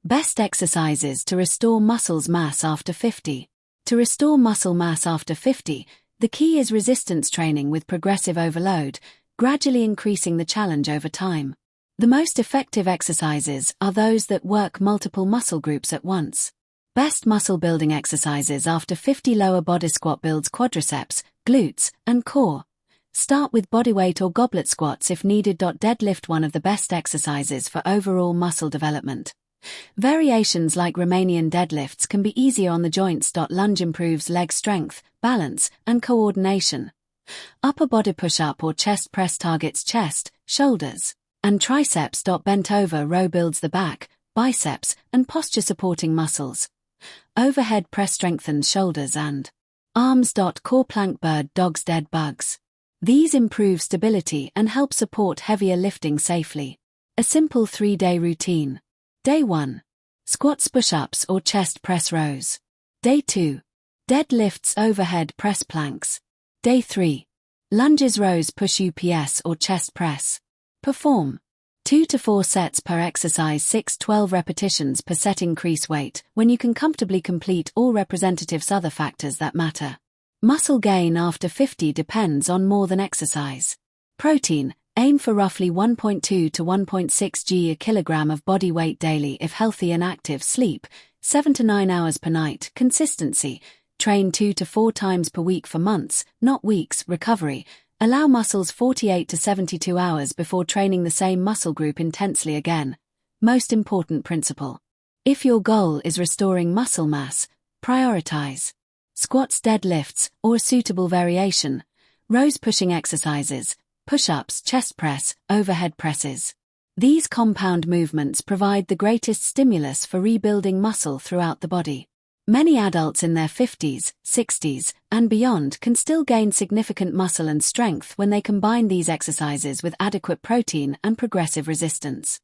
Best exercises to restore muscle mass after 50. To restore muscle mass after 50, the key is resistance training with progressive overload, gradually increasing the challenge over time. The most effective exercises are those that work multiple muscle groups at once. Best muscle building exercises after 50. Lower body squat builds quadriceps, glutes, and core. Start with bodyweight or goblet squats if needed. Deadlift, one of the best exercises for overall muscle development. Variations like Romanian deadlifts can be easier on the joints. Lunge improves leg strength, balance, and coordination. Upper body push-up or chest press targets chest, shoulders, and triceps. Bent over row builds the back, biceps, and posture-supporting muscles. Overhead press strengthens shoulders and arms. Core plank bird dogs dead bugs. These improve stability and help support heavier lifting safely. A simple 3-day routine. Day 1. Squats, push-ups or chest press rows. Day 2. Deadlifts, overhead press planks. Day 3. Lunges, rows, push UPS or chest press. Perform 2 to 4 sets per exercise, 6-12 repetitions per set. Increase weight when you can comfortably complete all representatives. Other factors that matter. Muscle gain after 50 depends on more than exercise. Protein. Aim for roughly 1.2 to 1.6 g a kilogram of body weight daily if healthy and active. Sleep, 7 to 9 hours per night. Consistency. Train 2 to 4 times per week for months, not weeks. Recovery. Allow muscles 48 to 72 hours before training the same muscle group intensely again. Most important principle. If your goal is restoring muscle mass, prioritize squats, deadlifts, or a suitable variation, rows, pushing exercises, push-ups, chest press, overhead presses. These compound movements provide the greatest stimulus for rebuilding muscle throughout the body. Many adults in their 50s, 60s, and beyond can still gain significant muscle and strength when they combine these exercises with adequate protein and progressive resistance.